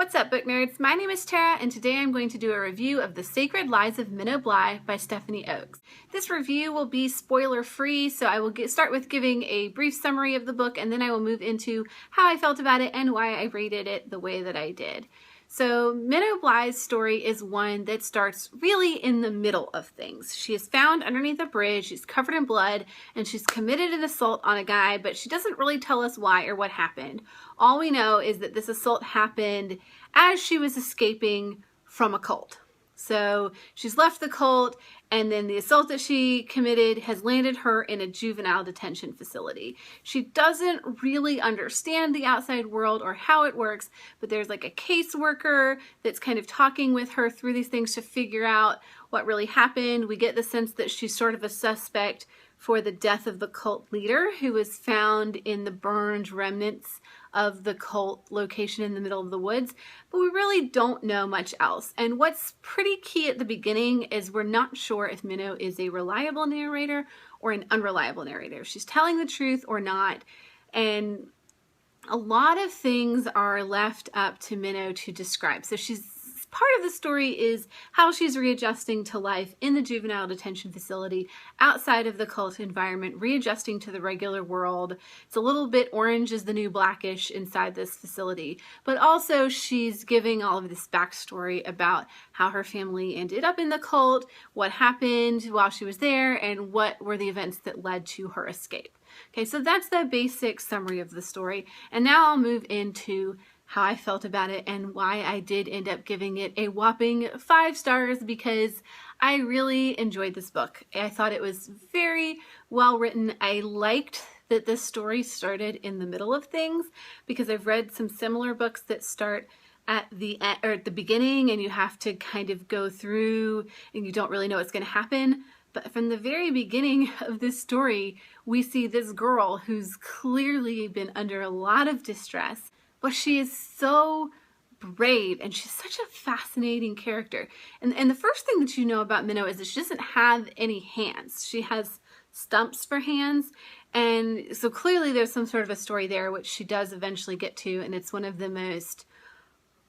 What's up, book nerds? My name is Tara, and today I'm going to do a review of The Sacred Lies of Minnow by Stephanie Oakes. This review will be spoiler-free, so I will start with giving a brief summary of the book, and then I will move into how I felt about it and why I rated it the way that I did. So Minnow story is one that starts really in the middle of things. She is found underneath a bridge, she's covered in blood, and she's committed an assault on a guy, but she doesn't really tell us why or what happened. All we know is that this assault happened as she was escaping from a cult. So she's left the cult, and then the assault that she committed has landed her in a juvenile detention facility. She doesn't really understand the outside world or how it works, but there's like a caseworker that's kind of talking with her through these things to figure out what really happened. We get the sense that she's sort of a suspect for the death of the cult leader, who was found in the burned remnants of the cult location in the middle of the woods, but we really don't know much else. And what's pretty key at the beginning is we're not sure if Minnow is a reliable narrator or an unreliable narrator, if she's telling the truth or not. And a lot of things are left up to Minnow to describe. So part of the story is how she's readjusting to life in the juvenile detention facility outside of the cult environment, readjusting to the regular world. It's a little bit orange is the new blackish inside this facility, but also she's giving all of this backstory about how her family ended up in the cult, what happened while she was there, and what were the events that led to her escape. Okay, so that's the basic summary of the story, and now I'll move into how I felt about it and why I did end up giving it a whopping 5 stars, because I really enjoyed this book. I thought it was very well written. I liked that this story started in the middle of things, because I've read some similar books that start at the end, or at the beginning, and you have to kind of go through and you don't really know what's going to happen. But from the very beginning of this story, we see this girl who's clearly been under a lot of distress, but she is so brave, and she's such a fascinating character. And the first thing that you know about Minnow is that she doesn't have any hands. She has stumps for hands, and so clearly there's some sort of a story there, which she does eventually get to, and it's one of the most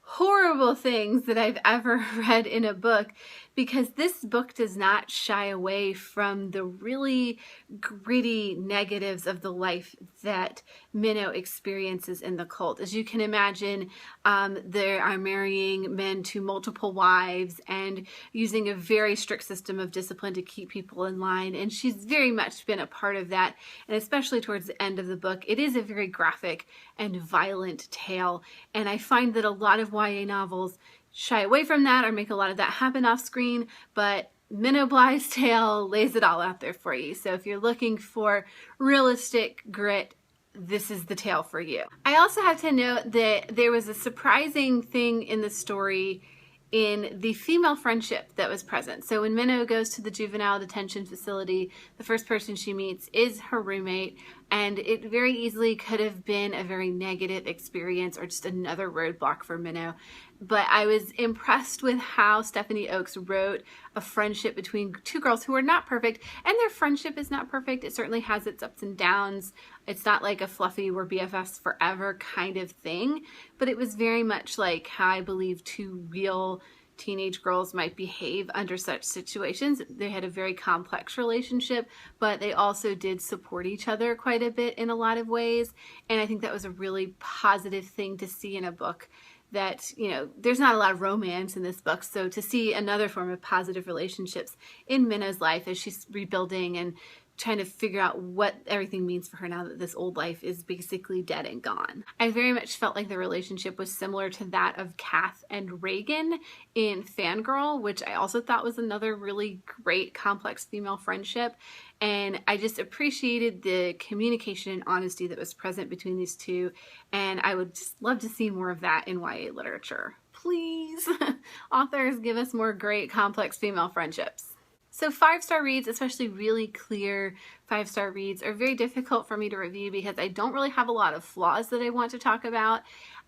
horrible things that I've ever read in a book, because this book does not shy away from the really gritty negatives of the life that Minnow experiences in the cult. As you can imagine, they are marrying men to multiple wives and using a very strict system of discipline to keep people in line, and she's very much been a part of that. And especially towards the end of the book, it is a very graphic and violent tale, and I find that a lot of YA novels shy away from that or make a lot of that happen off screen, but Minnow Bly's tale lays it all out there for you. So if you're looking for realistic grit, this is the tale for you. I also have to note that there was a surprising thing in the story in the female friendship that was present. So when Minnow goes to the juvenile detention facility, the first person she meets is her roommate, and it very easily could have been a very negative experience or just another roadblock for Minnow. But I was impressed with how Stephanie Oakes wrote a friendship between two girls who are not perfect, and their friendship is not perfect. It certainly has its ups and downs. It's not like a fluffy we're BFFs forever kind of thing, but it was very much like how I believe two real teenage girls might behave under such situations. They had a very complex relationship, but they also did support each other quite a bit in a lot of ways, and I think that was a really positive thing to see in a book. That, you know, there's not a lot of romance in this book, so to see another form of positive relationships in Minnow's life as she's rebuilding and trying to figure out what everything means for her now that this old life is basically dead and gone. I very much felt like the relationship was similar to that of Kath and Reagan in Fangirl, which I also thought was another really great complex female friendship. And I just appreciated the communication and honesty that was present between these two, and I would just love to see more of that in YA literature. Please, authors, give us more great complex female friendships. So 5-star reads, especially really clear 5-star reads, are very difficult for me to review because I don't really have a lot of flaws that I want to talk about.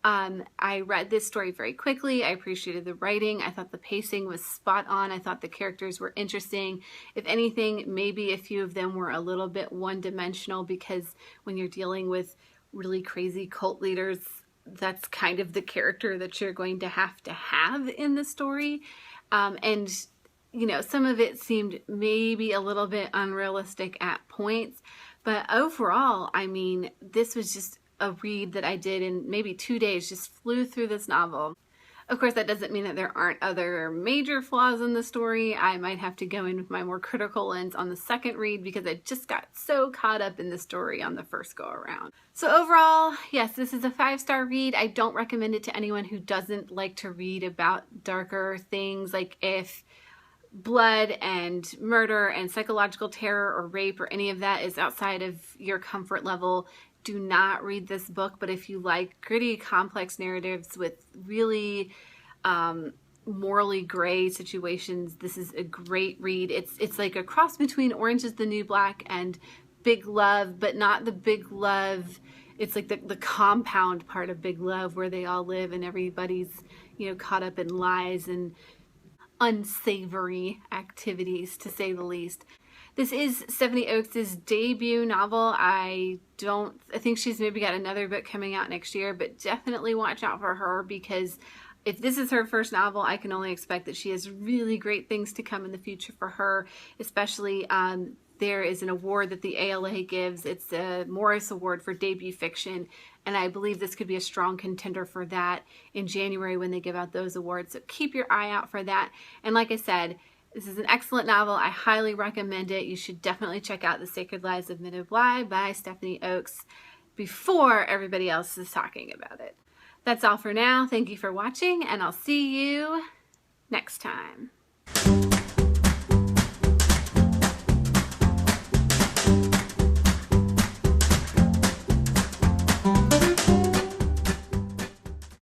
I read this story very quickly. I appreciated the writing. I thought the pacing was spot on. I thought the characters were interesting. If anything, maybe a few of them were a little bit one-dimensional, because when you're dealing with really crazy cult leaders, that's kind of the character that you're going to have in the story. And you know, some of it seemed maybe a little bit unrealistic at points, but overall, I mean, this was just a read that I did in maybe 2 days, just flew through this novel. Of course, that doesn't mean that there aren't other major flaws in the story. I might have to go in with my more critical lens on the second read because I just got so caught up in the story on the first go around. So overall, yes, this is a 5-star read. I don't recommend it to anyone who doesn't like to read about darker things, like if blood and murder and psychological terror or rape or any of that is outside of your comfort level. Do not read this book, but if you like gritty, complex narratives with really morally gray situations, this is a great read. It's like a cross between Orange is the New Black and Big Love, but not the Big Love. It's like the compound part of Big Love where they all live and everybody's, you know, caught up in lies and unsavory activities, to say the least. This is Stephanie Oakes' debut novel. I think she's maybe got another book coming out next year, but definitely watch out for her, because if this is her first novel, I can only expect that she has really great things to come in the future for her, especially there is an award that the ALA gives. It's the Morris Award for Debut Fiction, and I believe this could be a strong contender for that in January when they give out those awards. So keep your eye out for that. And like I said, this is an excellent novel. I highly recommend it. You should definitely check out The Sacred Lives of Minnow by Stephanie Oakes before everybody else is talking about it. That's all for now. Thank you for watching, and I'll see you next time.